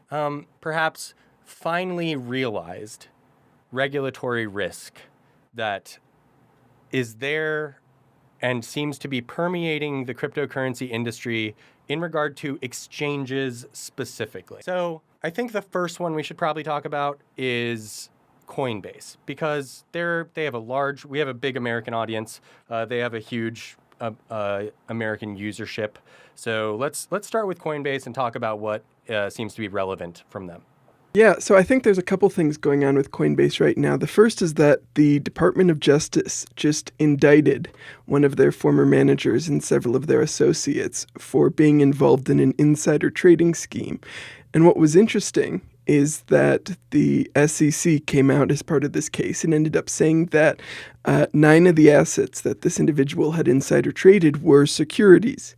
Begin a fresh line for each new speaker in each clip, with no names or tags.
perhaps finally realized regulatory risk that is there and seems to be permeating the cryptocurrency industry in regard to exchanges specifically. So I think the first one we should probably talk about is Coinbase, because we have a big American audience. They have a huge American usership. So let's start with Coinbase and talk about what seems to be relevant from them.
Yeah, so I think there's a couple things going on with Coinbase right now. The first is that the Department of Justice just indicted one of their former managers and several of their associates for being involved in an insider trading scheme. And what was interesting is that the SEC came out as part of this case and ended up saying that 9 of the assets that this individual had insider traded were securities.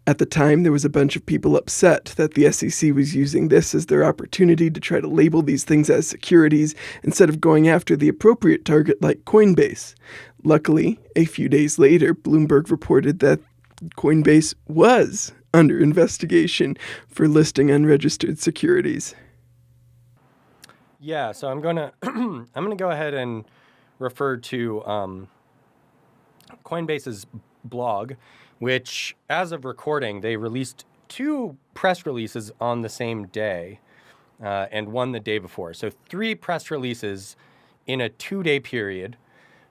At the time, there was a bunch of people upset that the SEC was using this as their opportunity to try to label these things as securities instead of going after the appropriate target like Coinbase. Luckily, a few days later, Bloomberg reported that Coinbase was under investigation for listing unregistered securities.
Yeah, so I'm gonna go ahead and refer to Coinbase's blog, which, as of recording, they released 2 press releases on the same day and one the day before. So 3 press releases in a 2-day period.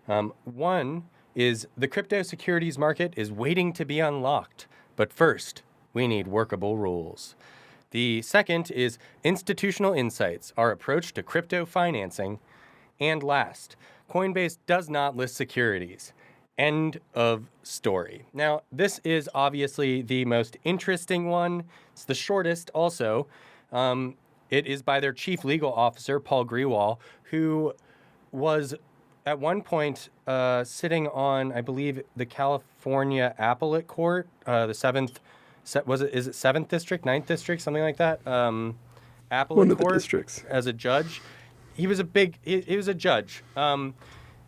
One is the crypto securities market is waiting to be unlocked, but first, we need workable rules. The second is institutional insights, our approach to crypto financing. And last, Coinbase does not list securities. End of story. Now, this is obviously the most interesting one. It's the shortest also. It is by their chief legal officer, Paul Grewal, who was at one point sitting on, I believe, the California Appellate Court, the 7th, is it 7th District, 9th District, something like that? Appellate
One of the
Court
districts.
as a judge. He was a judge.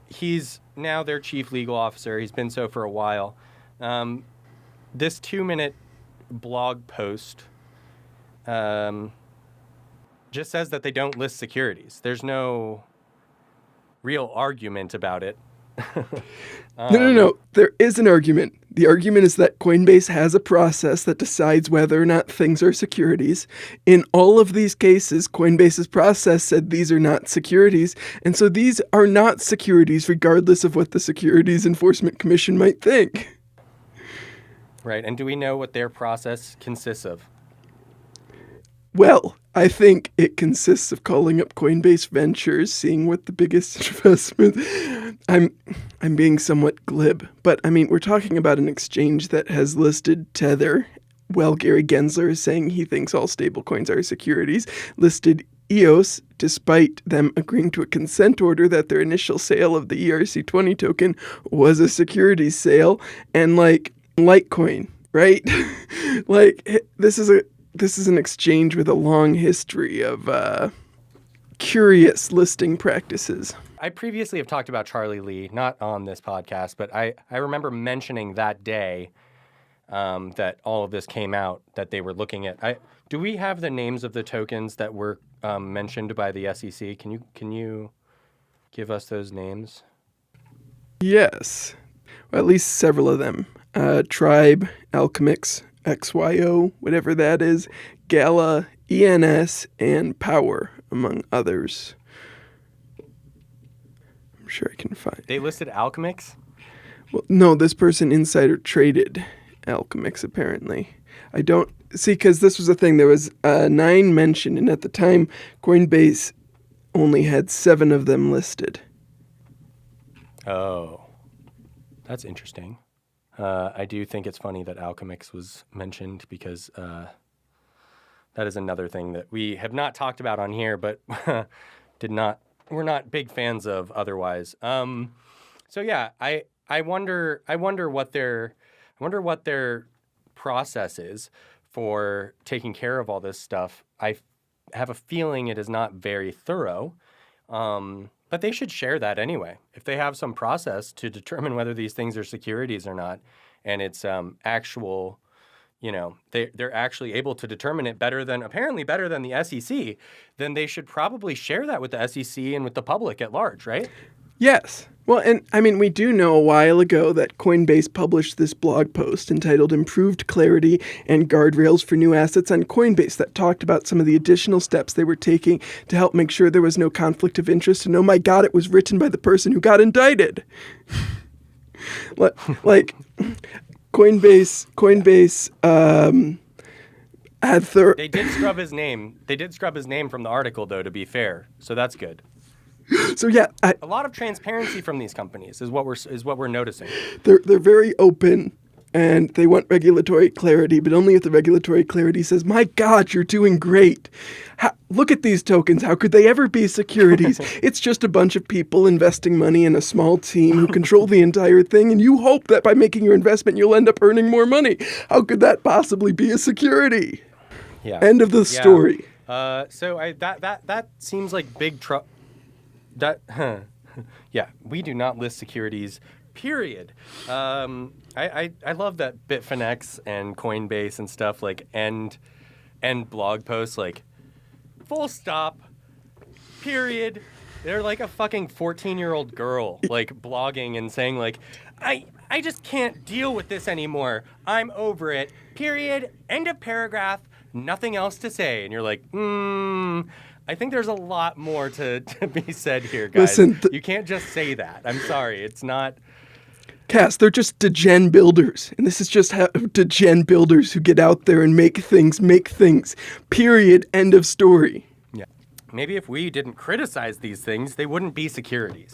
He's now their chief legal officer. He's been so for a while. This 2-minute blog post just says that they don't list securities. There's no real argument about it.
No. There is an argument. The argument is that Coinbase has a process that decides whether or not things are securities. In all of these cases, Coinbase's process said these are not securities. And so these are not securities regardless of what the Securities Enforcement Commission might think.
Right. And do we know what their process consists of?
Well, I think it consists of calling up Coinbase Ventures, seeing what the biggest investment. I'm being somewhat glib, but I mean, we're talking about an exchange that has listed Tether. Well, Gary Gensler is saying he thinks all stablecoins are securities, listed EOS, despite them agreeing to a consent order that their initial sale of the ERC20 token was a securities sale, and like Litecoin, right? This is an exchange with a long history of curious listing practices.
I previously have talked about Charlie Lee, not on this podcast, but I remember mentioning that day that all of this came out, that they were looking at. Do we have the names of the tokens that were mentioned by the SEC? Can you give us those names?
Yes, well, at least several of them. Tribe, Alchemix, XYO, whatever that is, Gala, ENS, and Power, among others. I'm sure I can find.
They listed Alchemix?
Well, no, this person insider traded Alchemix, apparently. I don't see, because this was a thing. There was 9 mentioned, and at the time, Coinbase only had 7 of them listed.
Oh, that's interesting. I do think it's funny that Alchemix was mentioned because that is another thing that we have not talked about on here, but we're not big fans of otherwise. So yeah, I wonder what their process is for taking care of all this stuff. I have a feeling it is not very thorough. But they should share that anyway. If they have some process to determine whether these things are securities or not, and it's actual, they're actually able to determine it apparently better than the SEC, then they should probably share that with the SEC and with the public at large, right?
Yes. Well, and I mean, we do know a while ago that Coinbase published this blog post entitled Improved Clarity and Guardrails for New Assets on Coinbase that talked about some of the additional steps they were taking to help make sure there was no conflict of interest. And oh my God, it was written by the person who got indicted. Like Coinbase had
They did scrub his name. They did scrub his name from the article, though, to be fair. So that's good.
So yeah,
A lot of transparency from these companies is what we're noticing.
they're very open and they want regulatory clarity, but only if the regulatory clarity says, "My God, you're doing great. Look at these tokens. How could they ever be securities? It's just a bunch of people investing money in a small team who control the entire thing, and you hope that by making your investment, you'll end up earning more money. How could that possibly be a security?"
Yeah.
End of the story.
So that seems like big trouble. Yeah, we do not list securities, period. I love that Bitfinex and Coinbase and stuff like end blog posts like full stop, period. They're like a fucking 14-year-old girl like blogging and saying like, I just can't deal with this anymore. I'm over it. Period. End of paragraph. Nothing else to say. And you're like, I think there's a lot more to be said here, guys.
Listen,
you can't just say that. I'm sorry. It's not.
Cass, they're just degen builders. And this is just how degen builders who get out there and make things. Period. End of story.
Yeah. Maybe if we didn't criticize these things, they wouldn't be securities.